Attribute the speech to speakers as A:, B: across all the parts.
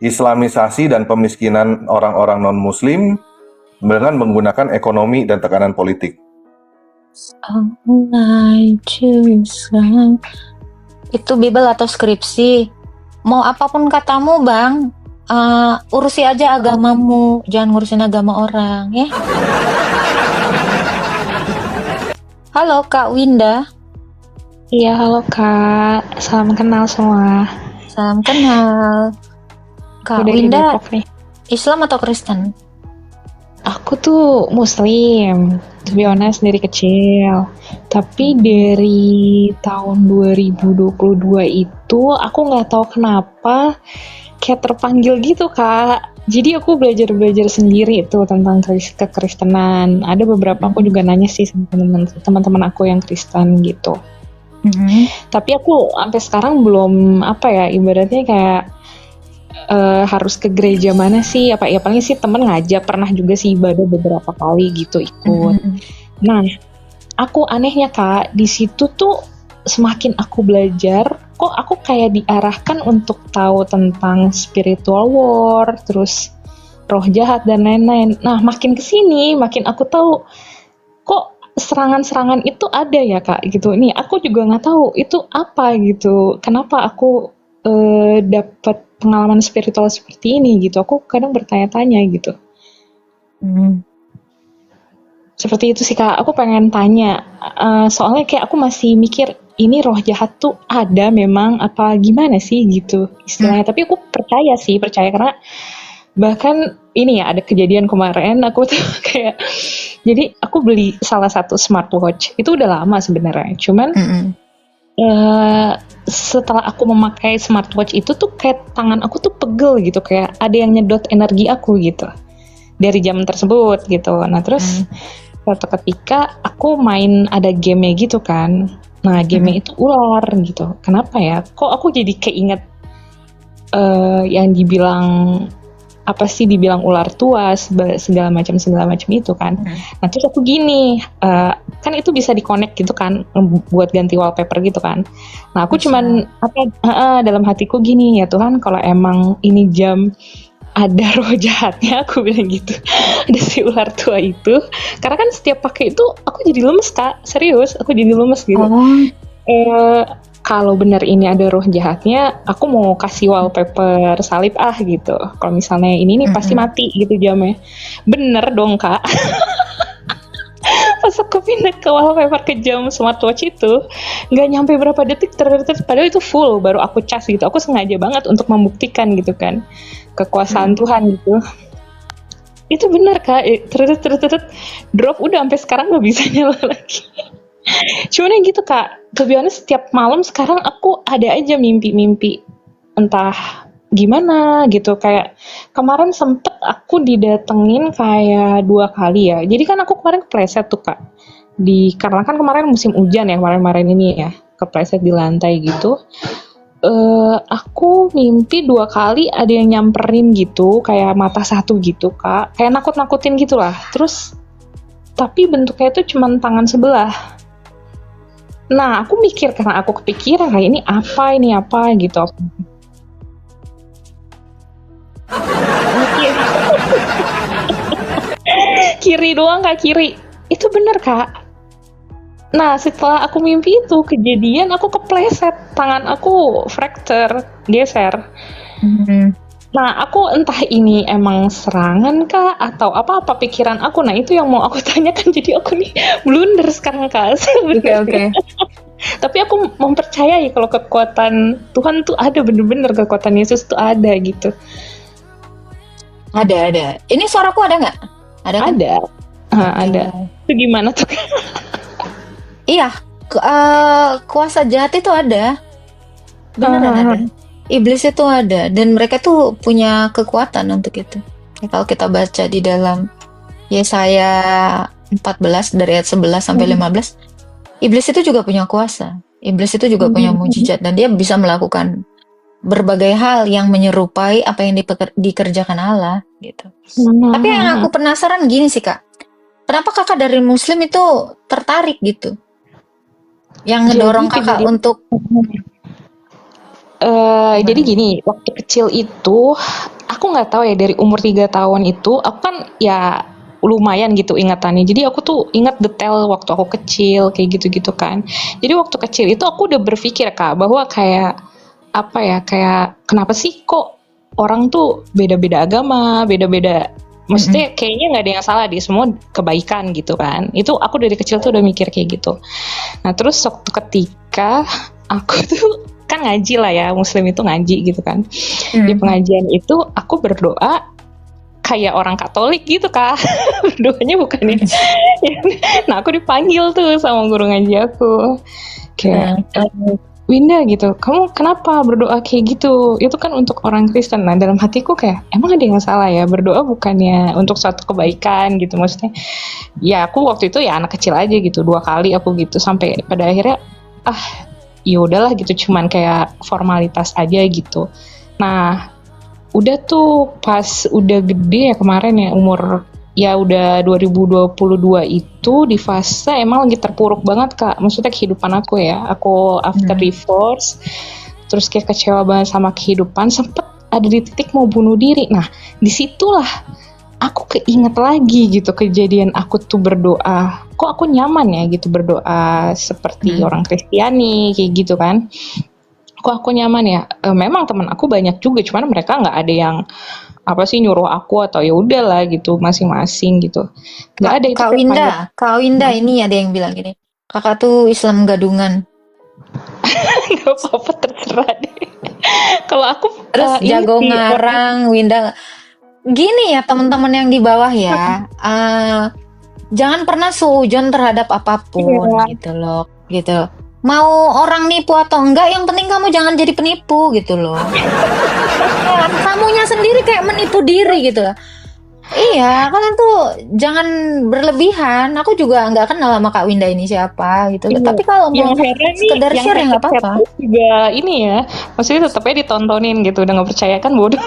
A: Islamisasi dan pemiskinan orang-orang non-Muslim dengan menggunakan ekonomi dan tekanan politik.
B: Itu Bible atau skripsi? Mau apapun katamu, Bang, urusi aja agamamu, jangan ngurusin agama orang, ya. Halo Kak Winda.
C: Iya, halo Kak. Salam kenal semua.
B: Salam kenal. Kak
C: Aku dari
B: Winda,
C: Depok nih.
B: Islam atau Kristen?
C: Aku tuh Muslim, to be honest dari kecil. Tapi dari tahun 2022 itu aku nggak tahu kenapa kayak terpanggil gitu Kak. Jadi aku belajar sendiri itu tentang kekristenan. Ada beberapa aku juga nanya sih sama teman-teman aku yang Kristen gitu. Tapi aku sampai sekarang belum ibaratnya kayak harus ke gereja mana sih, ya paling sih temen ngajak, pernah juga sih ibadah beberapa kali gitu ikut. Nah, aku anehnya Kak, di situ tuh semakin aku belajar, kok aku kayak diarahkan untuk tahu tentang spiritual war, terus roh jahat dan lain-lain. Nah, makin kesini, makin aku tahu kok serangan-serangan itu ada ya Kak gitu. Nih, aku juga nggak tahu itu apa gitu. Kenapa aku dapat pengalaman spiritual seperti ini gitu. Aku kadang bertanya-tanya gitu. Seperti itu sih Kak, aku pengen tanya. Soalnya kayak aku masih mikir, ini roh jahat tuh ada memang apa gimana sih gitu istilahnya. Tapi aku percaya karena bahkan ini ya ada kejadian kemarin aku tuh kayak, jadi aku beli salah satu smartwatch, itu udah lama sebenarnya. Cuman setelah aku memakai smartwatch itu tuh kayak tangan aku tuh pegel gitu, kayak ada yang nyedot energi aku gitu dari jam tersebut gitu. Nah terus suatu ketika aku main ada game-nya gitu kan, nah game-nya itu ular gitu. Kenapa ya? Kok aku jadi keinget yang dibilang ular tua segala macam itu kan. Nah terus aku gini, kan itu bisa di-connect gitu kan buat ganti wallpaper gitu kan. Nah aku cuman dalam hatiku gini, ya Tuhan kalau emang ini jam ada roh jahatnya, aku bilang gitu, ada si ular tua itu, karena kan setiap pakai itu aku jadi lemes Kak, serius aku jadi lemes gitu. Kalau benar ini ada roh jahatnya, aku mau kasih wallpaper salib gitu. Kalau misalnya ini nih pasti mati gitu jamnya. Bener dong Kak. Pas aku pindah ke wallpaper ke jam smartwatch itu, nggak nyampe berapa detik padahal itu full, baru aku cas gitu. Aku sengaja banget untuk membuktikan gitu kan kekuasaan Tuhan gitu. Itu benar Kak, drop udah sampai sekarang nggak bisa nyala lagi. Cuman yang gitu Kak, to be honest setiap malam sekarang aku ada aja mimpi-mimpi entah gimana gitu. Kayak kemarin sempet aku didatengin kayak 2 kali ya. Jadi kan aku kemarin kepleset tuh Kak, karena kan kemarin musim hujan ya, kemarin ini ya, kepleset di lantai gitu. Aku mimpi 2 kali ada yang nyamperin gitu, kayak mata satu gitu Kak, kayak nakut-nakutin gitulah. Terus tapi bentuknya itu cuman tangan sebelah. Nah, aku mikir karena aku kepikiran kayak ini apa gitu. Kiri doang Kak, kiri. Itu bener Kak. Nah, setelah aku mimpi itu kejadian, aku kepleset, tangan aku fracture, geser. Nah, aku entah ini emang serangan kah atau apa pikiran aku. Nah, itu yang mau aku tanyakan. Jadi aku nih blunder sekarang Kak.
B: Oke.
C: Tapi aku mempercayai kalau kekuatan Tuhan tuh ada, bener-bener kekuatan Yesus tuh ada gitu.
B: Ada. Ini suaraku ada nggak? Ada kan?
C: Ada. Itu gimana tuh?
B: Iya, kuasa jahat itu ada. Beneran ada. Iblis itu ada, dan mereka tuh punya kekuatan untuk itu. Ya, kalau kita baca di dalam Yesaya 14 dari ayat 11 sampai 15, iblis itu juga punya kuasa. Iblis itu juga punya mujizat, dan dia bisa melakukan berbagai hal yang menyerupai apa yang dikerjakan Allah gitu. Tapi yang aku penasaran gini sih Kak, kenapa Kakak dari Muslim itu tertarik gitu? Yang ngedorong Kakak untuk
C: jadi gini, waktu kecil itu aku nggak tahu ya, dari umur 3 tahun itu aku kan ya lumayan gitu ingatannya. Jadi aku tuh ingat detail waktu aku kecil kayak gitu-gitu kan. Jadi waktu kecil itu aku udah berpikir Kak bahwa kayak apa ya, kayak kenapa sih kok orang tuh beda-beda agama, beda-beda, maksudnya kayaknya nggak ada yang salah, di semua kebaikan gitu kan. Itu aku dari kecil tuh udah mikir kayak gitu. Nah terus waktu ketika aku tuh kan ngaji lah ya, muslim itu ngaji gitu kan. Di pengajian itu aku berdoa kayak orang Katolik gitu Kak. Berdoanya bukannya. Nah aku dipanggil tuh sama guru ngaji aku. Kayak Winda gitu, kamu kenapa berdoa kayak gitu? Itu kan untuk orang Kristen. Nah dalam hatiku kayak, emang ada yang salah ya berdoa bukannya untuk suatu kebaikan gitu, maksudnya. Ya aku waktu itu ya anak kecil aja gitu, 2 kali aku gitu, sampai pada akhirnya ya udahlah gitu, cuman kayak formalitas aja gitu. Nah udah tuh pas udah gede ya kemarin ya, umur ya udah 2022 itu di fase emang lagi terpuruk banget Kak, maksudnya kehidupan aku ya, aku after divorce, terus kayak kecewa banget sama kehidupan, sempet ada di titik mau bunuh diri. Nah disitulah aku keinget lagi gitu kejadian aku tuh berdoa, kok aku nyaman ya gitu berdoa seperti orang Kristiani kayak gitu kan. Kok aku nyaman ya, memang teman aku banyak juga, cuman mereka nggak ada yang apa sih nyuruh aku atau ya udahlah gitu masing-masing gitu, nggak ada itu.
B: Kak Winda ini ada yang bilang gini, kakak tuh Islam gadungan.
C: Nggak apa-apa, terserah deh. Kalau aku
B: Terus jago ngarang, Winda gini ya teman-teman yang di bawah ya, jangan pernah suujon terhadap apapun gitu loh, gitu. Mau orang nipu atau enggak, yang penting kamu jangan jadi penipu gitu loh. Kamunya sendiri kayak menipu diri gitu loh. Iya, kalian tuh jangan berlebihan. Aku juga nggak kenal sama Kak Winda ini siapa gitu. Tapi kalau mau sekedar share ya nggak apa-apa.
C: Juga ini ya, maksudnya tetapnya ditontonin gitu, udah nggak percaya kan bodoh.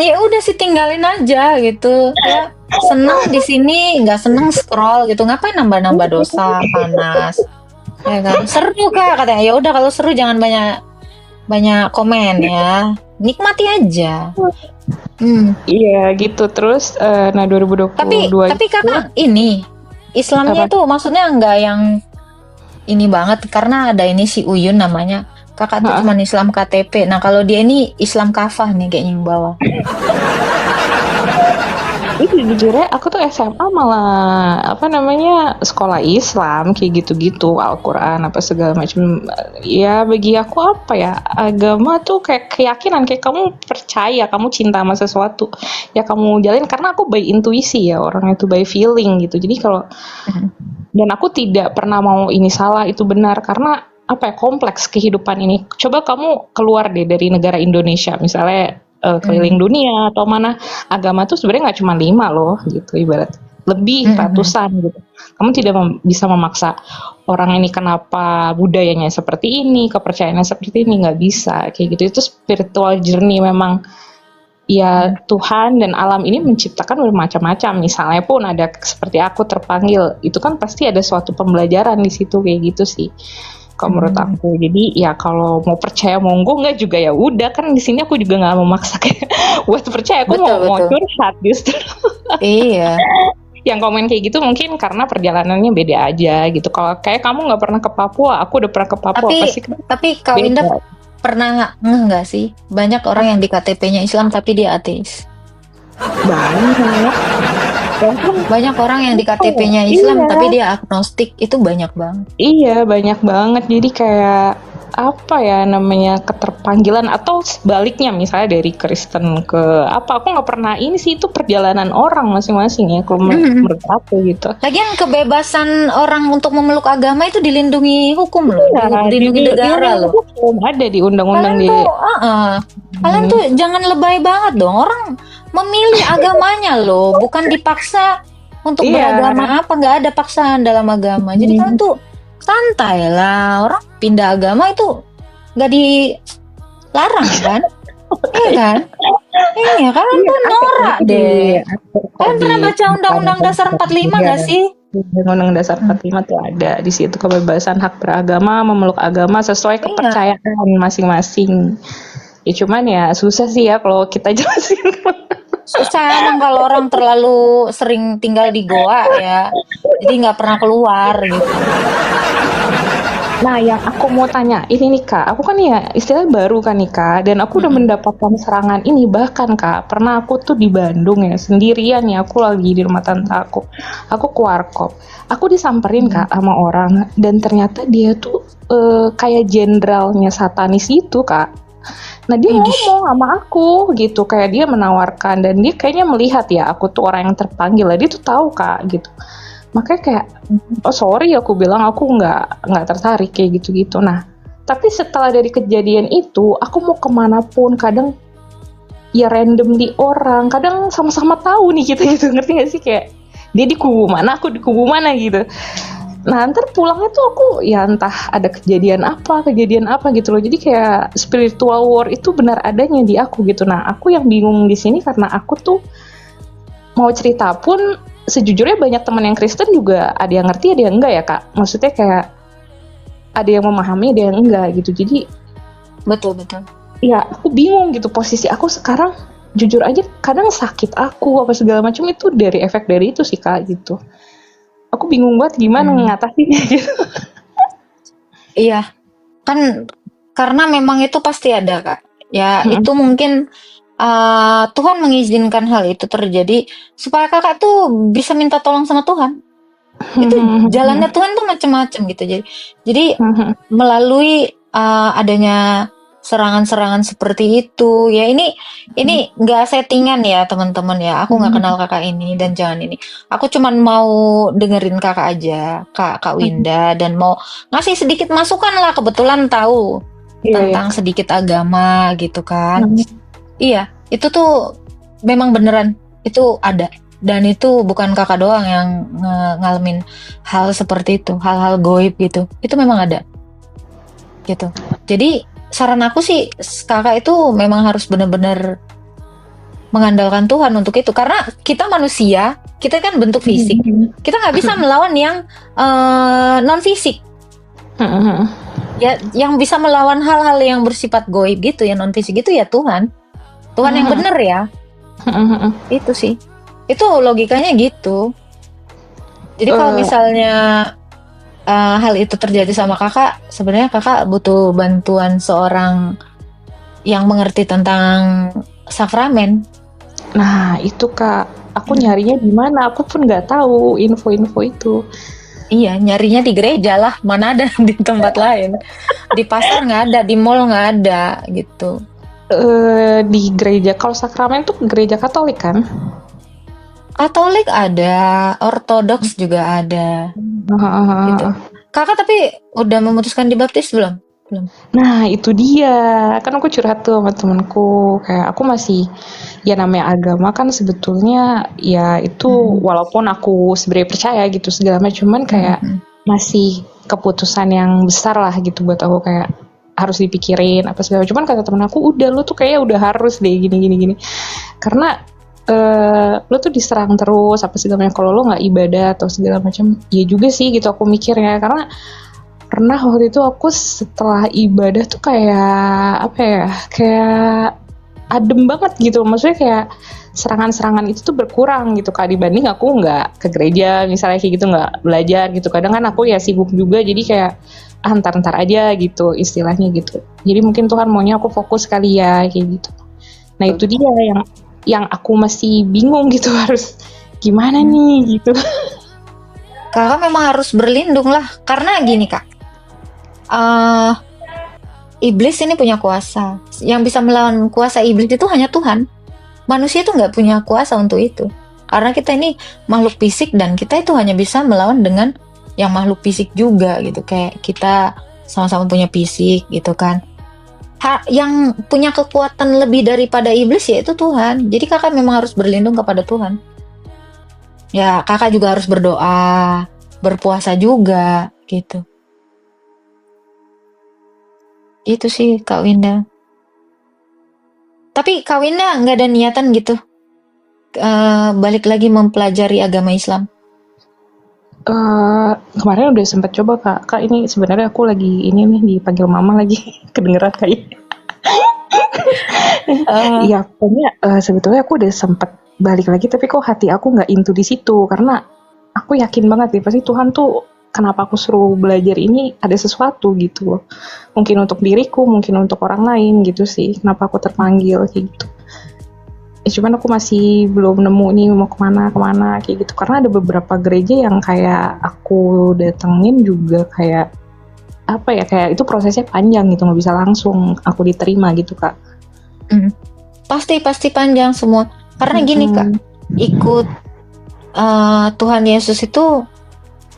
B: Ya udah sih tinggalin aja gitu. Ya seneng di sini, nggak seneng scroll gitu. Ngapain nambah-nambah dosa panas? Ya kan, seru Kak katanya. Ya udah kalau seru jangan banyak komen ya, nikmati aja.
C: Iya gitu. Terus nah 2022
B: tapi Kakak ini Islamnya itu maksudnya nggak yang ini banget, karena ada ini si Uyun namanya, kakak tuh cuma Islam KTP. Nah kalau dia ini Islam kafah nih kayaknya yang bawah.
C: Itu jujurnya aku tuh SMA malah apa namanya sekolah Islam kayak gitu-gitu, Al-Quran apa segala macam. Ya bagi aku apa ya, agama tuh kayak keyakinan, kayak kamu percaya, kamu cinta sama sesuatu ya kamu jalin, karena aku by intuisi ya, orang itu by feeling gitu. Jadi kalau dan aku tidak pernah mau ini salah itu benar, karena apa ya, kompleks kehidupan ini. Coba kamu keluar deh dari negara Indonesia misalnya, keliling dunia atau mana, agama tuh sebenarnya nggak cuma 5 loh gitu, ibarat lebih ratusan gitu. Kamu tidak bisa memaksa orang ini kenapa budayanya seperti ini, kepercayaannya seperti ini, nggak bisa kayak gitu. Itu spiritual journey memang ya. Tuhan dan alam ini menciptakan bermacam-macam. Misalnya pun ada seperti aku terpanggil, itu kan pasti ada suatu pembelajaran di situ kayak gitu sih. Kalau menurut aku, jadi ya kalau mau percaya monggo, nggak juga ya udah, kan di sini aku juga nggak memaksa kayak buat percaya, aku mau curhat justru.
B: Iya.
C: Yang komen kayak gitu mungkin karena perjalanannya beda aja gitu. Kalau kayak kamu nggak pernah ke Papua, aku udah pernah ke Papua.
B: Tapi Kak Winda pernah nggak sih banyak orang yang di KTP-nya Islam tapi dia ateis? Banyak orang yang di KTP-nya Islam tapi dia agnostik, itu banyak banget.
C: Iya banyak banget. Jadi kayak apa ya namanya, keterpanggilan atau sebaliknya, misalnya dari Kristen ke apa, aku nggak pernah ini sih, itu perjalanan orang masing-masing ya kalau menurut aku gitu.
B: Lagian kebebasan orang untuk memeluk agama itu dilindungi hukum loh, dilindungi negara loh.
C: Ada di undang-undang
B: kalian tuh jangan lebay banget dong, orang memilih agamanya loh, bukan dipaksa untuk beragama apa, nggak ada paksaan dalam agama. Jadi kalian tuh santai lah, orang pindah agama itu nggak dilarang kan? Iya kan? Iya, kalian tuh norak deh. Kalian pernah baca Undang-Undang Dasar 45 nggak sih?
C: Undang-Undang Dasar 45 tuh ada di situ kebebasan hak beragama, memeluk agama sesuai kepercayaan masing-masing. Ya cuman ya susah sih ya kalau kita jelasin.
B: Susah emang kalau orang terlalu sering tinggal di goa ya. Jadi nggak pernah keluar gitu.
C: Nah, yang aku mau tanya ini nih Kak, aku kan ya istilahnya baru kan nih Kak, dan aku udah
B: Mm-mm.
C: mendapatkan serangan ini bahkan Kak, pernah aku tuh di Bandung ya sendirian ya, aku lagi di rumah tante aku ke warkop, aku disamperin
B: Mm.
C: Kak sama orang dan ternyata dia tuh kayak jenderalnya satanis gitu Kak. Nah dia
B: Idih.
C: ngomong sama aku gitu, kayak dia menawarkan dan dia kayaknya melihat ya aku tuh orang yang terpanggil, lah dia tuh tahu Kak gitu. Makanya kayak, oh sorry aku bilang aku nggak tertarik kayak gitu-gitu. Nah, tapi setelah dari kejadian itu, aku mau kemana pun kadang ya random di orang, kadang sama-sama tahu nih kita gitu, ngerti gak sih kayak dia di kubu mana, aku di kubu mana gitu. Nah, ntar pulangnya tuh aku ya entah ada kejadian apa gitu loh. Jadi kayak spiritual war itu benar adanya di aku gitu. Nah, aku yang bingung di sini karena aku tuh mau cerita pun sejujurnya banyak teman yang Kristen juga ada yang ngerti ada yang enggak ya Kak. Maksudnya kayak ada yang memahami ada yang enggak gitu. Jadi
B: Betul, betul.
C: ya aku bingung gitu posisi aku sekarang, jujur aja kadang sakit aku apa segala macam itu dari efek dari itu sih Kak gitu. Aku bingung banget gimana
B: Hmm.
C: ngatasinnya gitu.
B: Iya, kan karena memang itu pasti ada, Kak. Ya,
C: Mm-mm.
B: itu mungkin Tuhan mengizinkan hal itu terjadi supaya Kakak tuh bisa minta tolong sama Tuhan. Itu jalannya Tuhan tuh macam-macam gitu. Jadi melalui adanya serangan-serangan seperti itu, ya ini nggak settingan ya teman-teman ya. Aku nggak kenal kakak ini dan jangan ini. Aku cuman mau dengerin kakak aja, Kak Winda, dan mau ngasih sedikit masukan lah. Kebetulan tahu
C: Iya ya.
B: tentang sedikit agama gitu kan.
C: Mm.
B: Iya, itu tuh memang beneran itu ada. Dan itu bukan kakak doang yang ngalamin hal seperti itu, hal-hal goib gitu. Itu memang ada. Gitu. Jadi saran aku sih kakak itu memang harus benar-benar mengandalkan Tuhan untuk itu. Karena kita manusia, kita kan bentuk fisik. Kita nggak bisa melawan yang non fisik. Ya, yang bisa melawan hal-hal yang bersifat goib gitu, yang non fisik itu ya Tuhan. Tuhan yang benar ya. Itu sih. Itu logikanya gitu. Jadi kalau misalnya hal itu terjadi sama kakak, sebenarnya kakak butuh bantuan seorang yang mengerti tentang sakramen.
C: Nah itu Kak, aku nyarinya di mana? Aku pun nggak tahu info-info itu.
B: Iya, nyarinya di gereja lah. Mana ada di tempat lain. Di pasar nggak ada, di mall nggak ada gitu.
C: Di gereja, kalau sakramen tuh gereja Katolik kan?
B: Katolik ada, Ortodoks juga ada. Gitu. Kakak tapi udah memutuskan dibaptis belum? Belum.
C: Nah itu dia, kan aku curhat tuh sama temenku, kayak aku masih, ya namanya agama kan sebetulnya ya itu walaupun aku sebenarnya percaya gitu segala macam, cuman kayak masih keputusan yang besar lah gitu buat aku, kayak harus dipikirin apa segala. Cuman kata temen aku, udah lu tuh kayak udah harus deh gini karena lo tuh diserang terus apa segala macam kalau lo nggak ibadah atau segala macam. Ya juga sih gitu aku mikirnya, karena pernah waktu itu aku setelah ibadah tuh kayak apa ya, kayak adem banget gitu, maksudnya kayak serangan-serangan itu tuh berkurang gitu Kak, dibanding aku nggak ke gereja misalnya kayak gitu, nggak belajar gitu. Kadang kan aku ya sibuk juga, jadi kayak antar-antar aja gitu istilahnya gitu. Jadi mungkin Tuhan maunya aku fokus kali ya kayak gitu. Nah itu dia yang aku masih bingung gitu, harus gimana nih gitu.
B: Kakak memang harus berlindung lah, karena gini Kak, iblis ini punya kuasa. Yang bisa melawan kuasa iblis itu hanya Tuhan. Manusia itu nggak punya kuasa untuk itu, karena kita ini makhluk fisik dan kita itu hanya bisa melawan dengan yang makhluk fisik juga gitu. Kayak kita sama-sama punya fisik gitu kan. Yang punya kekuatan lebih daripada iblis yaitu Tuhan. Jadi kakak memang harus berlindung kepada Tuhan. Ya kakak juga harus berdoa, berpuasa juga gitu. Itu sih Kak Winda. Tapi Kak Winda nggak ada niatan gitu balik lagi mempelajari agama Islam?
C: Kemarin udah sempat coba Kak ini sebenarnya aku lagi ini nih dipanggil mama lagi kedengeran kayak
B: Eh,
C: Iya, pokoknya sebetulnya aku udah sempet balik lagi, tapi kok hati aku nggak into di situ karena aku yakin banget nih pasti Tuhan tuh kenapa aku suruh belajar ini ada sesuatu gitu loh. Mungkin untuk diriku, mungkin untuk orang lain gitu sih. Kenapa aku terpanggil kayak gitu. Cuman aku masih belum nemu nih mau kemana kemana kayak gitu. Karena ada beberapa gereja yang kayak aku datengin juga kayak apa ya kayak itu prosesnya panjang gitu nggak bisa langsung aku diterima gitu Kak.
B: mm, pasti panjang semua. Karena gini Kak,
C: Mm-mm.
B: ikut Tuhan Yesus itu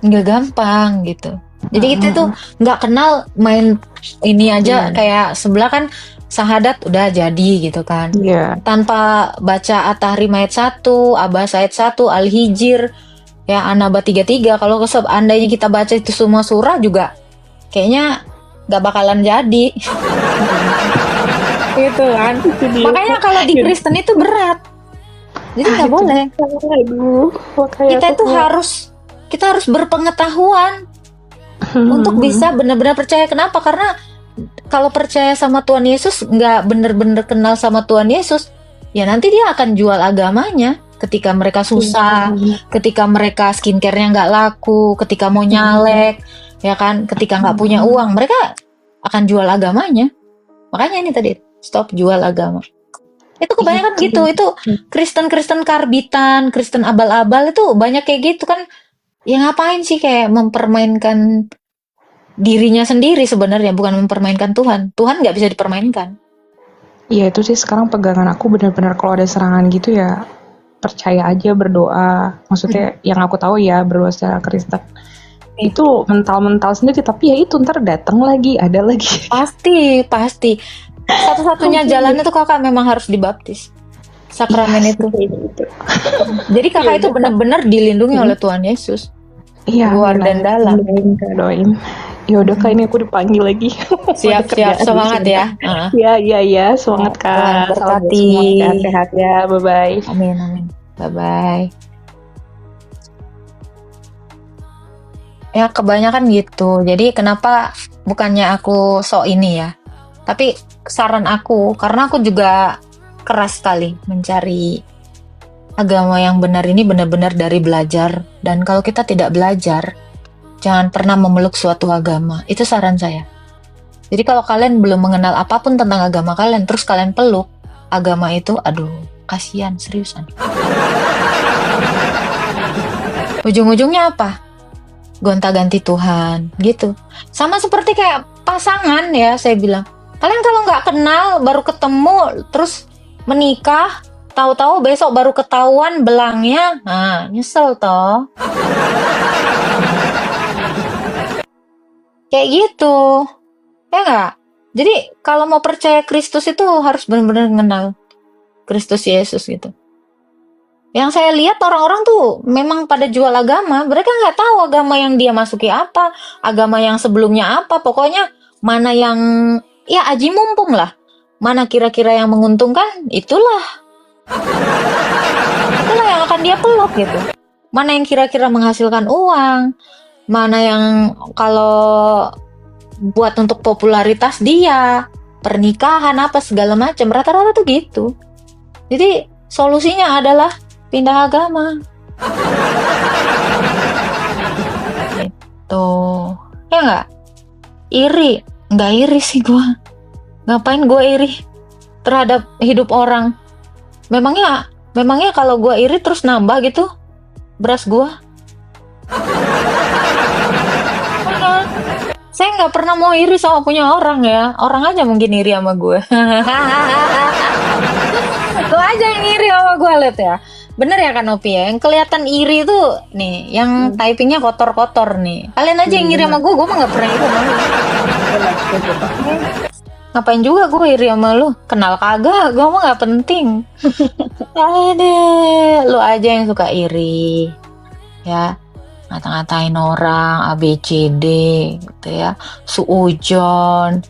B: nggak gampang gitu. Jadi kita tuh nggak kenal main ini aja kayak sebelah kan syahadat udah jadi gitu kan.
C: Iya.
B: Tanpa baca At-Tahrim ayat 1, Abas ayat 1, Al-Hijr, ya An-Naba 33. Kalau seandainya kita baca itu semua surah juga kayaknya nggak bakalan jadi. Gitu kan. Makanya kalau di Kristen itu berat. Jadi nggak boleh.
C: Aduh, makanya
B: Kita
C: aku
B: itu harus berpengetahuan untuk bisa benar-benar percaya. Kenapa? Karena kalau percaya sama Tuhan Yesus, nggak benar-benar kenal sama Tuhan Yesus, ya nanti dia akan jual agamanya. Ketika mereka susah, ketika mereka skincare-nya nggak laku, ketika mau nyalek, ya kan, ketika nggak punya uang, mereka akan jual agamanya. Makanya ini tadi, stop jual agama. Itu kebanyakan gitu, itu Kristen-Kristen karbitan, Kristen abal-abal itu banyak kayak gitu kan. Ya ngapain sih kayak mempermainkan dirinya sendiri sebenarnya, bukan mempermainkan Tuhan. Tuhan nggak bisa dipermainkan.
C: Iya itu sih sekarang pegangan aku benar-benar kalau ada serangan gitu ya percaya aja berdoa. Maksudnya yang aku tahu ya berdoa secara Kristen. Itu mental-mental sendiri tapi ya itu ntar datang lagi ada lagi.
B: Pasti. Satu-satunya jalan itu kakak memang harus dibaptis. Sakramen itu.
C: Gitu.
B: Jadi kakak itu benar-benar dilindungi oleh Tuhan Yesus.
C: Iya.
B: Luar dan dalam.
C: Doain. Ya udah Kak ini aku dipanggil lagi.
B: Siap, semangat ya.
C: Iya, semangat Kak.
B: Tuhan berkati.
C: Sehat ya. Bye bye.
B: Amin. Bye bye. Ya kebanyakan gitu. Jadi kenapa bukannya aku sok ini ya. Tapi saran aku, karena aku juga keras sekali mencari agama yang benar ini benar-benar dari belajar. Dan kalau kita tidak belajar, jangan pernah memeluk suatu agama. Itu saran saya. Jadi kalau kalian belum mengenal apapun tentang agama kalian, terus kalian peluk agama itu, aduh, kasihan, seriusan. Ujung-ujungnya apa? Gonta-ganti Tuhan, gitu. Sama seperti kayak pasangan ya, saya bilang. Kalian kalau nggak kenal, baru ketemu, terus menikah, tahu-tahu besok baru ketahuan belangnya, nah nyesel toh. Kayak gitu, ya nggak? Jadi kalau mau percaya Kristus itu harus benar-benar mengenal Kristus Yesus gitu. Yang saya lihat orang-orang tuh memang pada jual agama, mereka nggak tahu agama yang dia masuki apa, agama yang sebelumnya apa, pokoknya mana yang ya aji mumpung lah, mana kira-kira yang menguntungkan, itulah yang akan dia peluk gitu. Mana yang kira-kira menghasilkan uang, mana yang kalau buat untuk popularitas dia, pernikahan apa segala macam, rata-rata tuh gitu. Jadi solusinya adalah pindah agama. Gitu. Ya nggak? Iri. Nggak iri sih gue. Ngapain gue iri terhadap hidup orang? Memangnya kalau gue iri terus nambah gitu beras gue? Saya nggak pernah mau iri sama punya orang ya. Orang aja mungkin iri sama gue. Lo aja yang iri sama gue, lihat ya. Bener ya kan Opi ya, yang kelihatan iri tuh nih, yang typingnya kotor-kotor nih. Kalian aja yang iri sama gue mah nggak pernah iri sama lu. Ngapain juga gue iri sama lu? Kenal kagak, gue mah nggak penting. Deh, lu aja yang suka iri, ya ngata-ngatain orang A B C D gitu ya, suujon.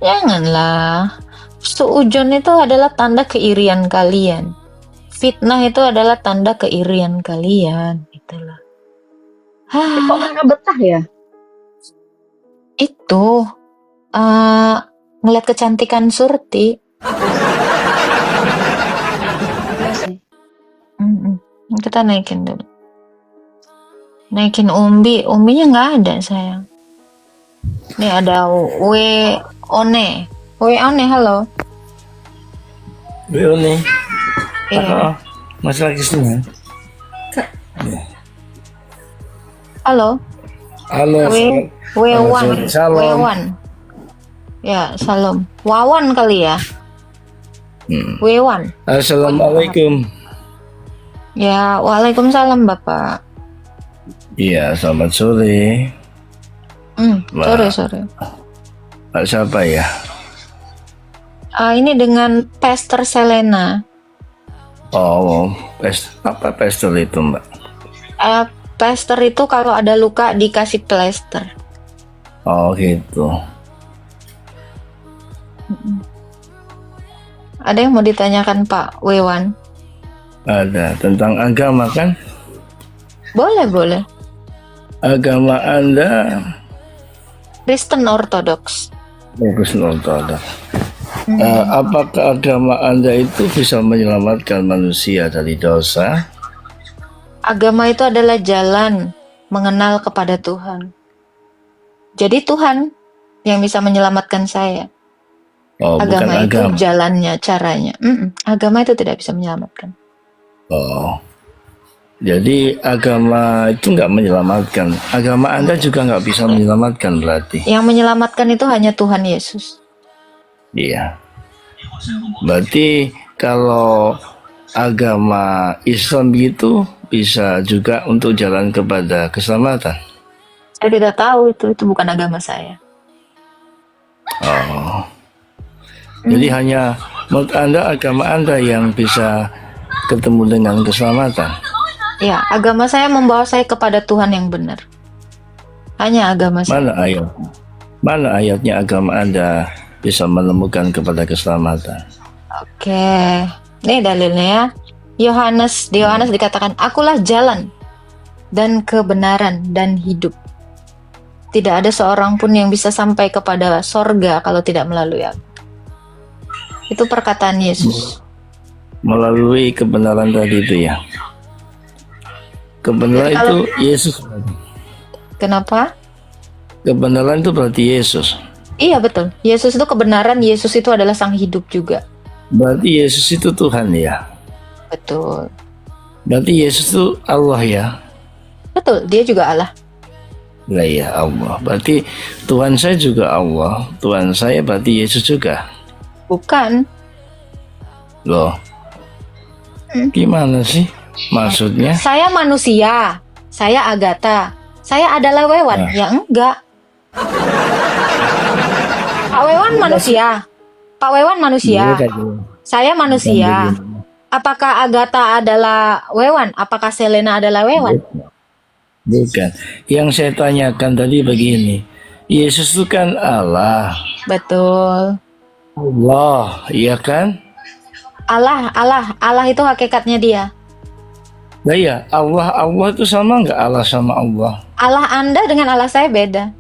B: Janganlah. Suujon itu adalah tanda keirian kalian. Fitnah itu adalah tanda keirian kalian, itulah.
D: Kok nggak betah ya?
B: Itu ngeliat kecantikan Surti,
D: Iya sih.
B: Kita naikin dulu. Naikin umbinya nggak ada sayang. Nih ada One, halo.
E: One,
B: Iya.
E: Mas lagi sini.
B: Halo.
E: Halo.
B: W1.
E: Salam.
B: W1. Ya, salam. Wawan kali ya. W1.
E: Assalamualaikum.
B: Ya, waalaikumsalam Bapak.
E: Iya, selamat sore.
B: Sorry.
E: Pak siapa ya?
B: Ini dengan Pastor Selena.
E: Oh, apa pastor itu, Mbak?
B: Plaster itu kalau ada luka dikasih plester.
E: Oh, gitu.
B: Ada yang mau ditanyakan Pak Wewan?
E: Ada tentang agama kan?
B: Boleh.
E: Agama Anda
B: Kristen Ortodoks.
E: Kristen Ortodoks. Apakah agama Anda itu bisa menyelamatkan manusia dari dosa?
B: Agama itu adalah jalan mengenal kepada Tuhan. Jadi Tuhan yang bisa menyelamatkan saya.
E: Oh,
B: Agama
E: bukan
B: itu
E: agama.
B: jalannya, caranya. Agama itu tidak bisa menyelamatkan.
E: Oh, jadi agama itu nggak menyelamatkan. Agama Anda juga nggak bisa menyelamatkan berarti.
B: Yang menyelamatkan itu hanya Tuhan Yesus.
E: Iya. Berarti kalau agama Islam itu bisa juga untuk jalan kepada keselamatan.
B: Saya tidak tahu itu bukan agama saya.
E: Oh. Jadi hanya menurut Anda agama Anda yang bisa ketemu dengan keselamatan.
B: Ya, agama saya membawa saya kepada Tuhan yang benar. Hanya agama saya.
E: Mana ayatnya agama Anda bisa menemukan kepada keselamatan?
B: Oke, ini dalilnya ya. Di Yohanes dikatakan, akulah jalan dan kebenaran dan hidup. Tidak ada seorang pun yang bisa sampai kepada sorga kalau tidak melalui aku. Itu perkataan Yesus.
E: Melalui kebenaran tadi itu ya. Kebenaran itu Yesus.
B: Kenapa?
E: Kebenaran itu berarti Yesus.
B: Iya betul. Yesus itu kebenaran. Yesus itu adalah sang hidup juga.
E: Berarti Yesus itu Tuhan ya.
B: Betul.
E: Berarti Yesus itu Allah ya.
B: Betul. Dia juga Allah.
E: Lah ya Allah. Berarti Tuhan saya juga Allah. Tuhan saya berarti Yesus juga.
B: Bukan.
E: Loh. Gimana sih maksudnya?
B: Saya manusia. Saya Agatha. Saya adalah Wewan.
E: Nah.
B: Ya enggak. Pak Wewan manusia. Pak Wewan manusia. Saya manusia. Apakah Agatha adalah Wewan? Apakah Selena adalah Wewan?
E: Bukan. Yang saya tanyakan tadi begini. Yesus itu kan Allah.
B: Betul.
E: Allah, iya kan?
B: Allah itu hakikatnya dia.
E: Nah ya, Allah itu sama nggak Allah sama Allah?
B: Allah Anda dengan Allah saya beda.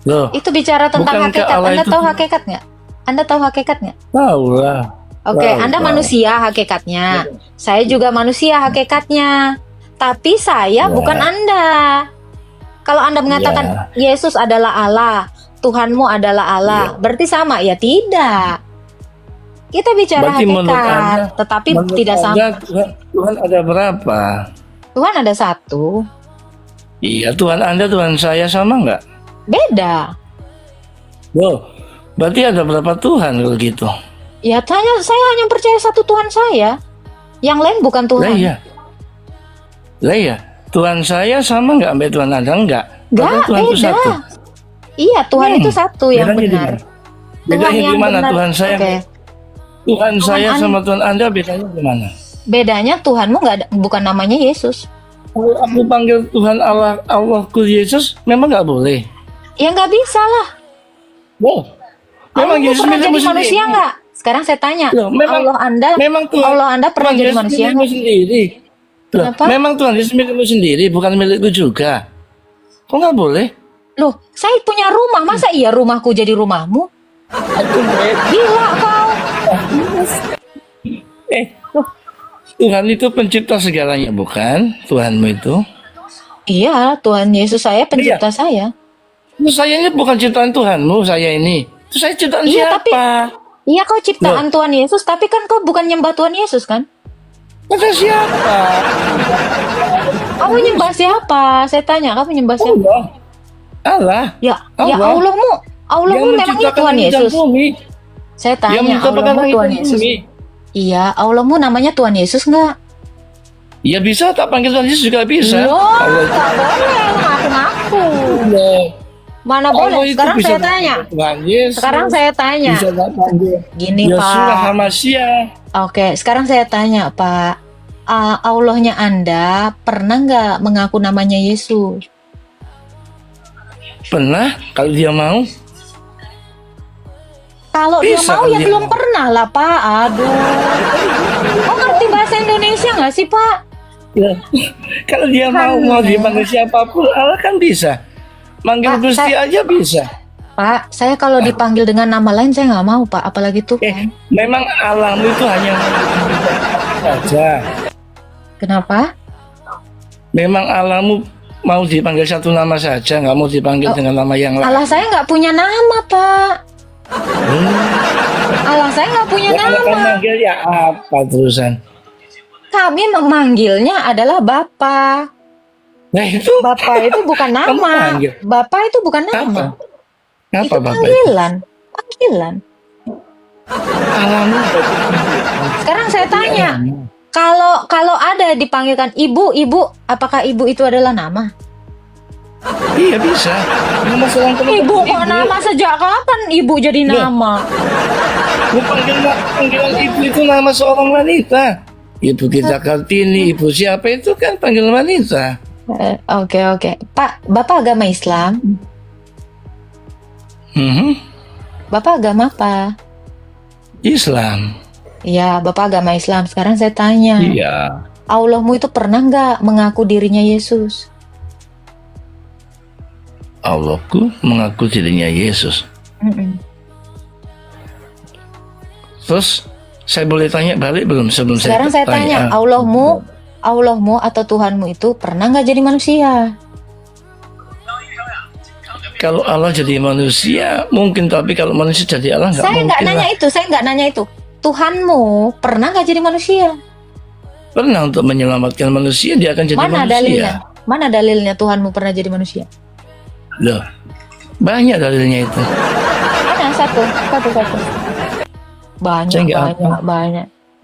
E: Loh,
B: Itu bicara tentang
E: bukankah
B: hakikat.
E: Allah
B: Anda
E: itu-
B: tahu hakikat nggak? Anda tahu hakikat nggak?
E: tahu lah.
B: Oke,
E: Tahu,
B: Anda
E: tahu.
B: manusia hakikatnya. Saya juga manusia hakikatnya. Tapi saya
E: Ya.
B: bukan Anda. Kalau Anda mengatakan Yesus adalah Allah, Tuhanmu adalah Allah, berarti sama? Ya tidak. Kita bicara
E: Berarti menurut
B: hakikat,
E: Anda-
B: tetapi
E: Menurut
B: tidak sama.
E: Anda, Tuhan ada berapa?
B: Tuhan ada satu,
E: Iya, Tuhan Anda, Tuhan saya sama nggak?
B: beda.
E: Loh, berarti ada berapa Tuhan kalau gitu?
B: Ya, saya hanya percaya satu Tuhan saya. Yang lain bukan
E: Lah
B: Tuhan.
E: iya. Lah iya, Tuhan saya sama nggak sampai Tuhan Anda? Enggak.
B: Nggak,
E: Padahal Tuhan itu
B: beda.
E: satu.
B: Iya, Tuhan itu satu yang
E: Bedanya di
B: benar.
E: mana? Bedanya
B: yang
E: di mana
B: benar.
E: Tuhan saya?
B: Oke.
E: Tuhan saya
B: Anda-
E: sama Tuhan Anda bedanya gimana?
B: Bedanya Tuhanmu bukan namanya Yesus.
E: Kalau aku panggil Tuhan Allahku Yesus, memang nggak boleh.
B: Ya nggak bisa lah.
E: Wow. Memang
B: Allah
E: Yesus
B: pernah jadi
E: milikmu
B: manusia
E: sendiri.
B: nggak? Sekarang saya tanya.
E: Loh, memang- Memang Tuhan,
B: Allah Anda pernah
E: memang
B: jadi
E: Yesus
B: manusia
E: milikmu
B: nggak?
E: sendiri. Loh,
B: Kenapa?
E: memang Tuhan Yesus milikmu sendiri, bukan milikku juga. Kok nggak boleh?
B: Loh, saya punya rumah. Masa iya rumahku jadi rumahmu?
E: Itu beda.
B: Gila kau.
E: Tuhan itu pencipta segalanya, bukan? Tuhanmu itu.
B: Iya, Tuhan Yesus saya pencipta saya.
E: Terus saya ini bukan ciptaan Tuhanmu, saya ini. Terus saya ciptaan
B: Iya,
E: siapa?
B: Iya, kau ciptaan Tuhan Yesus, tapi kan kau bukan nyembah Tuhan Yesus kan?
E: Kata siapa?
B: Kamu nyembah siapa? Saya tanya, kamu nyembah siapa?
E: Allah. Allah.
B: Ya
E: Allah.
B: Allahmu
E: Yang
B: memangnya
E: menciptakan
B: Tuhan
E: langit dan
B: Yesus.
E: bumi.
B: Saya
E: Yang
B: tanya,
E: menciptakan
B: Allahmu
E: langit
B: Tuhan
E: dan
B: Yesus.
E: bumi.
B: Iya, Allahmu namanya Tuhan Yesus nggak?
E: Ya bisa, tak panggil Tuhan Yesus juga bisa.
B: Loh,
E: Allah itu.
B: nggak boleh ngaku-ngaku.
E: Loh,
B: Mana
E: Allah
B: boleh?
E: itu
B: Sekarang
E: bisa
B: saya
E: tak
B: tanya.
E: panggil Tuhan Yesus.
B: Sekarang saya tanya.
E: Bisa tak panggil
B: Gini,
E: Yosua
B: Pak.
E: Hamasia.
B: Oke, sekarang saya tanya, Pak. Allahnya Anda pernah nggak mengaku namanya Yesus?
E: Pernah, kalau dia mau.
B: Kalau dia
E: Bisa
B: mau
E: kalau
B: ya
E: dia
B: belum
E: mau.
B: pernah lah, Pak. Aduh. Kok ngerti bahasa Indonesia nggak sih, Pak?
E: Ya. Kalau dia mau dipanggil siapapun, Allah kan bisa. Manggil
B: Pak,
E: Gusti aja bisa.
B: Pak, saya kalau dipanggil dengan nama lain saya nggak mau, Pak. Apalagi Tuhan.
E: Memang Allahmu itu hanya saja.
B: Kenapa?
E: Memang Allahmu mau dipanggil satu nama saja, nggak mau dipanggil dengan nama yang lain.
B: Allah saya nggak punya nama, Pak. Allah saya nggak punya
E: Ya, kalau kan
B: nama.
E: manggil ya apa terusan?
B: Kami memanggilnya adalah Bapa.
E: Nah itu
B: Bapa itu bukan
E: Kamu
B: nama.
E: panggil?
B: Bapa itu bukan nama.
E: apa?
B: Itu
E: Apa Bapak?
B: panggilan. Panggilan.
E: Allahmu.
B: Sekarang saya tanya, kalau ada dipanggilkan ibu, apakah ibu itu adalah nama?
E: Iya bisa. Nama seorang perempuan
B: Ibu
E: itu
B: kok nama sejak kapan ibu jadi
E: Loh.
B: nama?
E: Panggilan ibu itu nama seorang wanita. Ibu kita Kartini, ibu siapa itu kan panggilan wanita.
B: Oke. Pak, Bapak agama Islam? Bapak agama apa?
E: Islam.
B: Iya, Bapak agama Islam. Sekarang saya tanya,
E: Iya.
B: Allahmu itu pernah nggak mengaku dirinya Yesus?
E: Allahku mengaku dirinya Yesus. Terus saya boleh tanya balik belum sebelum
B: Sekarang saya tanya, Allahmu atau Tuhanmu itu pernah nggak jadi manusia?
E: Kalau Allah jadi manusia mungkin, tapi kalau manusia jadi Allah nggak
B: Saya nggak
E: mungkin
B: nanya
E: lah.
B: itu, saya nggak nanya itu. Tuhanmu pernah nggak jadi manusia?
E: Pernah untuk menyelamatkan manusia, dia akan jadi
B: Mana
E: manusia.
B: dalilnya? Mana dalilnya Tuhanmu pernah jadi manusia?
E: Loh, banyak dalilnya itu.
B: Mana satu. Banyak.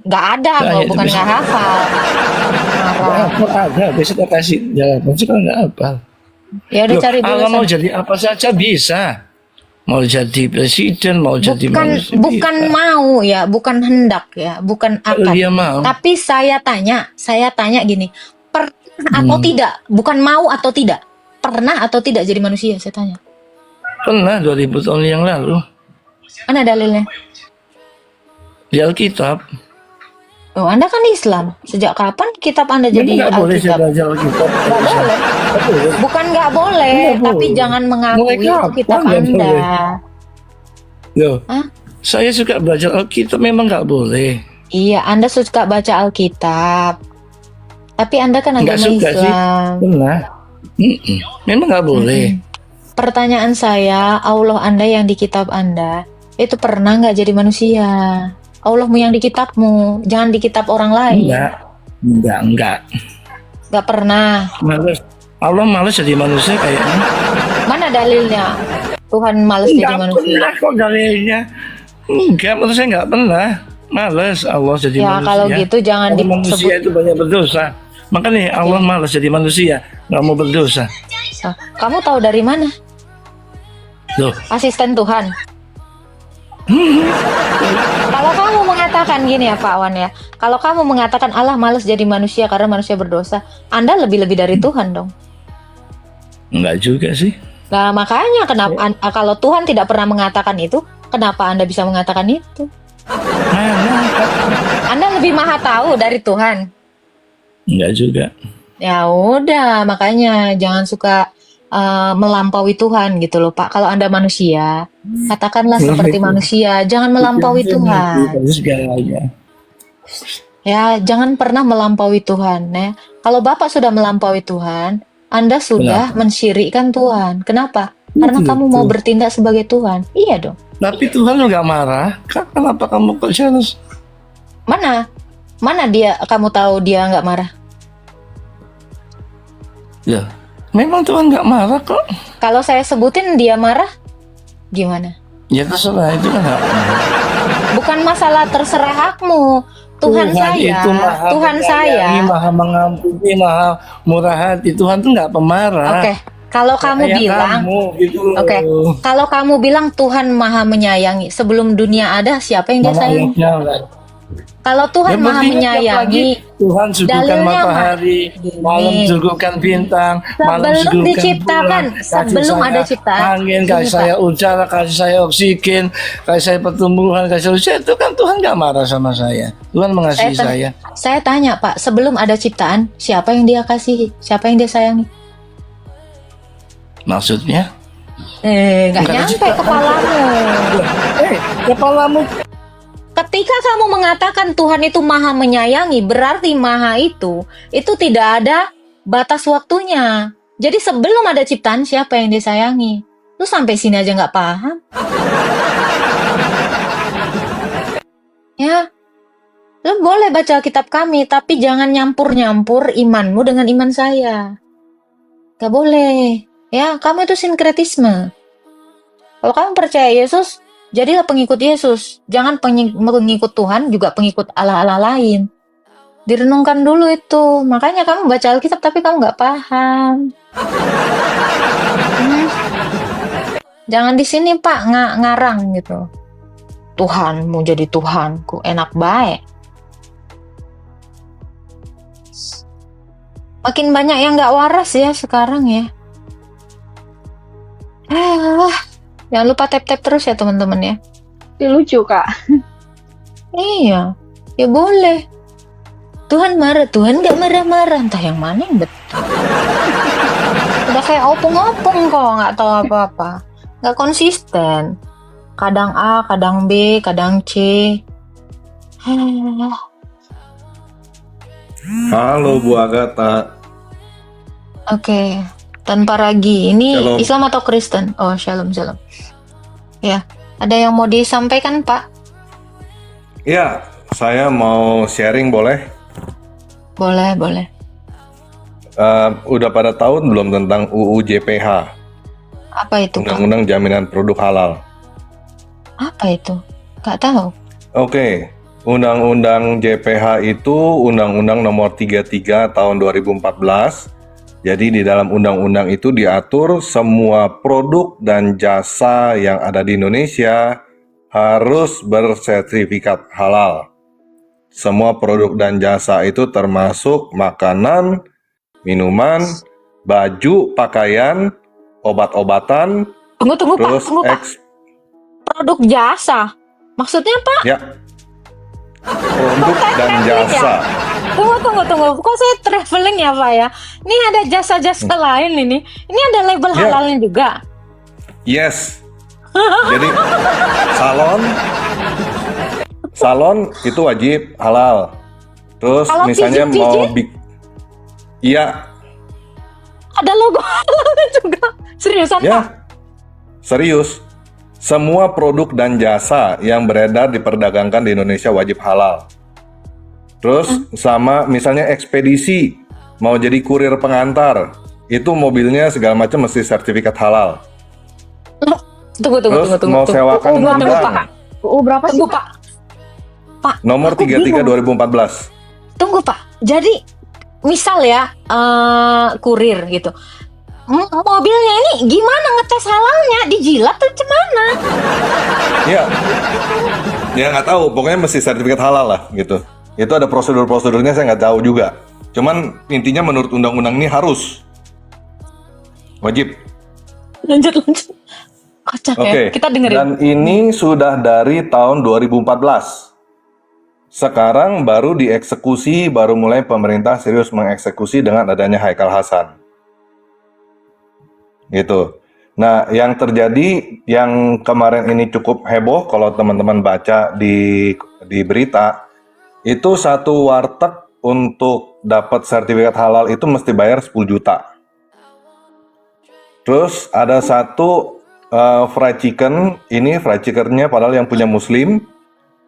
B: Nggak ada,
E: Banyak,
B: bukan
E: itu
B: nggak hafal. Marah.
E: Ada, besok saya kasih jawaban. Sekarang nggak apa.
B: Ya udah
E: Loh,
B: cari dulu.
E: Allah mau
B: sana.
E: jadi apa saja bisa. Mau jadi presiden, mau jadi manusia
B: Bukan
E: bisa.
B: mau ya, bukan hendak ya, bukan
E: Kalau
B: akan.
E: dia mau.
B: Tapi saya tanya gini, pernah atau tidak? Bukan mau atau tidak? Pernah atau tidak jadi manusia? Saya tanya.
E: Pernah 2000 tahun yang lalu
B: Mana dalilnya?
E: di Alkitab.
B: Oh, Anda kan Islam. Sejak kapan kitab Anda
E: Memang
B: jadi
E: nggak boleh saya
B: Alkitab?
E: belajar Alkitab.
B: Nggak boleh. Bukan nggak boleh,
E: Nggak
B: tapi
E: boleh.
B: jangan mengakui
E: Mulai
B: itu
E: kapan
B: kitab
E: nggak
B: Anda.
E: boleh? Loh,
B: Hah?
E: saya suka belajar Alkitab, memang nggak boleh.
B: Iya, Anda suka baca Alkitab. Tapi Anda kan
E: Nggak
B: agama
E: suka sih.
B: Islam.
E: Pernah. Memang nggak boleh.
B: Pertanyaan saya, Allah Anda yang di kitab Anda, itu pernah nggak jadi manusia? Allahmu yang di kitabmu, jangan di kitab orang lain.
E: Enggak.
B: Nggak pernah.
E: Males. Allah malas jadi manusia kayaknya.
B: Mana dalilnya? Tuhan males jadi
E: Enggak
B: manusia.
E: pernah kok dalilnya. Enggak, menurut saya enggak pernah. Males Allah jadi
B: Ya
E: manusia.
B: kalau gitu jangan
E: Kalau manusia
B: disebut.
E: itu banyak berdosa. Makanya Allah malas jadi manusia, nggak mau berdosa.
B: Ah, kamu tahu dari mana?
E: Loh,
B: Asisten Tuhan. Kalau kamu mengatakan gini ya Pak Wan ya, kalau kamu mengatakan Allah malas jadi manusia karena manusia berdosa, Anda lebih-lebih dari Tuhan dong.
E: enggak juga sih.
B: Nah makanya kenapa kalau Tuhan tidak pernah mengatakan itu, kenapa Anda bisa mengatakan itu?
E: Mana?
B: Anda lebih maha tahu dari Tuhan.
E: Enggak juga.
B: Ya udah, makanya jangan suka melampaui Tuhan gitu loh Pak. Kalau Anda manusia, katakanlah
E: Belum
B: seperti
E: itu.
B: manusia, jangan melampaui Tuhan.
E: Itu segalanya.
B: Ya, jangan pernah melampaui Tuhan ya. Kalau Bapak sudah melampaui Tuhan, Anda sudah
E: Kenapa?
B: mensyirikkan Tuhan. Kenapa? Karena kamu mau
E: Gitu.
B: bertindak sebagai Tuhan. Iya dong.
E: Tapi Tuhan nggak marah. Kenapa kamu kok jealous?
B: Mana? Mana dia? Kamu tahu dia nggak marah?
E: Ya, memang Tuhan nggak marah kok.
B: Kalau saya sebutin dia marah, gimana?
E: Ya terserah, itu kan hak.
B: Bukan masalah terserah hakmu. Tuhan saya,
E: itu maha
B: Tuhan saya.
E: menyayangi, maha mengampuni, maha murah hati. Tuhan tuh nggak pemarah.
B: Oke, kalau kamu
E: Kayak
B: bilang,
E: kamu, gitu loh.
B: oke, kalau kamu bilang Tuhan maha menyayangi, sebelum dunia ada siapa yang dia
E: Mana
B: sayangi?
E: ayatnya, Mbak?
B: Kalau Tuhan
E: Ya,
B: maha
E: buktinya tiap
B: menyayangi,
E: pagi Tuhan suguhkan
B: dalilnya,
E: matahari,
B: Gini.
E: malam suguhkan bintang, malam
B: Sebelum
E: suguhkan
B: diciptakan,
E: bulan, kasih
B: sebelum
E: saya
B: ada ciptaan.
E: angin,
B: Gini,
E: kasih
B: Pak.
E: saya udara, kasih saya oksigen, kasih saya pertumbuhan, kasih saya, itu kan Tuhan nggak marah sama saya. Tuhan mengasihi saya.
B: Saya tanya Pak, sebelum ada ciptaan, siapa yang dia kasihi? Siapa yang dia sayangi?
E: Maksudnya?
B: Nggak
E: Nggak ada
B: nyampe
E: ciptaan.
B: kepalamu.
E: Kepalamu
B: Ketika kamu mengatakan Tuhan itu maha menyayangi, berarti maha itu tidak ada batas waktunya. Jadi sebelum ada ciptaan, siapa yang disayangi? Lu sampai sini aja nggak paham? Ya, lu boleh baca kitab kami, tapi jangan nyampur-nyampur imanmu dengan iman saya. Gak boleh. Ya, kamu itu sinkretisme. Kalau kamu percaya Yesus, jadilah pengikut Yesus. Jangan pengikut Tuhan, juga pengikut Allah-Allah lain. Direnungkan dulu itu. Makanya kamu baca Alkitab tapi kamu nggak paham. Jangan di sini Pak ngarang gitu. Tuhan mau jadi Tuhanku, enak baik. Makin banyak yang nggak waras ya sekarang ya. Jangan lupa tap-tap terus ya teman-teman ya.
D: Itu lucu, Kak.
B: Iya, ya boleh. Tuhan marah, Tuhan nggak marah-marah. Entah yang mana yang betul. Udah kayak opung-opung kok, nggak tahu apa-apa. Nggak konsisten. Kadang A, kadang B, kadang C.
A: Halo Bu Agatha.
B: Oke, tanpa ragi. Ini
A: Shalom.
B: Islam atau Kristen? Oh, shalom. Ya, ada yang mau disampaikan Pak?
A: Ya, saya mau sharing boleh?
B: Boleh.
A: Udah pada tahun belum tentang UU JPH,
B: Apa itu Pak?
A: Undang-Undang Jaminan Produk Halal?
B: Apa itu? Nggak tahu.
A: Oke, Undang-Undang JPH itu Undang-Undang Nomor 33 Tahun 2014. Jadi di dalam undang-undang itu diatur semua produk dan jasa yang ada di Indonesia harus bersertifikat halal. Semua produk dan jasa itu termasuk makanan, minuman, baju, pakaian, obat-obatan,
B: Tunggu
A: terus
B: Pak. Produk jasa. Maksudnya Pak?
A: ya, produk dan jasa.
B: Tunggu. Kok saya traveling ya Pak ya? Ini ada jasa-jasa lain ini. Ini ada label
A: Ya.
B: halalnya juga.
A: Yes. Jadi salon itu wajib halal. Terus
B: Kalau
A: misalnya
B: pijit-pijit?
A: Iya,
B: Ada logo halalnya juga. Seriusan Pak?
A: ya. Serius. Semua produk dan jasa yang beredar diperdagangkan di Indonesia wajib halal. Terus sama misalnya ekspedisi, mau jadi kurir pengantar, itu mobilnya segala macam mesti sertifikat halal.
B: Tunggu.
A: Terus mau sewakan
B: Tunggu,
A: gudang,
B: Pak.
D: Berapa sih,
B: Tunggu Pak.
A: nomor
B: Aku
A: 33
B: bingung.
A: 2014.
B: Tunggu Pak. Jadi misal ya kurir gitu. Mobilnya ini gimana ngetes halalnya? Dijilat atau gimana?
A: Iya. Ya nggak tahu, pokoknya mesti sertifikat halal lah gitu. Itu ada prosedur-prosedurnya saya nggak tahu juga. Cuman intinya menurut undang-undang ini harus wajib.
B: Lanjut. Kocak
A: Oke.
B: ya. Kita dengerin.
A: Dan ini sudah dari tahun 2014. Sekarang baru dieksekusi, baru mulai pemerintah serius mengeksekusi dengan adanya Haikal Hasan. gitu. Nah, yang terjadi yang kemarin ini cukup heboh kalau teman-teman baca di berita, itu satu warteg untuk dapat sertifikat halal itu mesti bayar 10 juta. Terus ada satu fried chicken, ini fried chickennya padahal yang punya Muslim,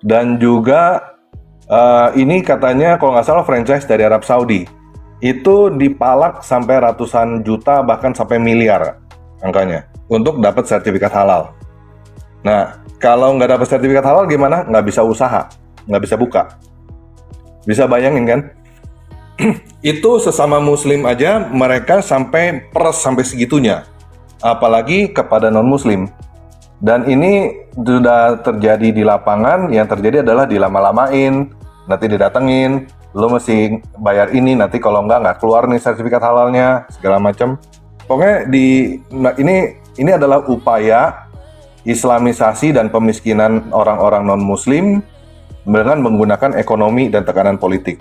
A: dan juga ini katanya kalau nggak salah franchise dari Arab Saudi. Itu dipalak sampai ratusan juta bahkan sampai miliar angkanya untuk dapat sertifikat halal. Nah, kalau nggak dapat sertifikat halal gimana? Nggak bisa usaha, nggak bisa buka. Bisa bayangin kan? Itu sesama Muslim aja mereka sampai peres sampai segitunya, apalagi kepada non-Muslim. Dan ini sudah terjadi di lapangan. Yang terjadi adalah dilama-lamain, nanti didatengin, lo mesti bayar ini, nanti kalau nggak keluar nih sertifikat halalnya, segala macam. Pokoknya ini adalah upaya Islamisasi dan pemiskinan orang-orang non-Muslim dengan menggunakan ekonomi dan tekanan politik.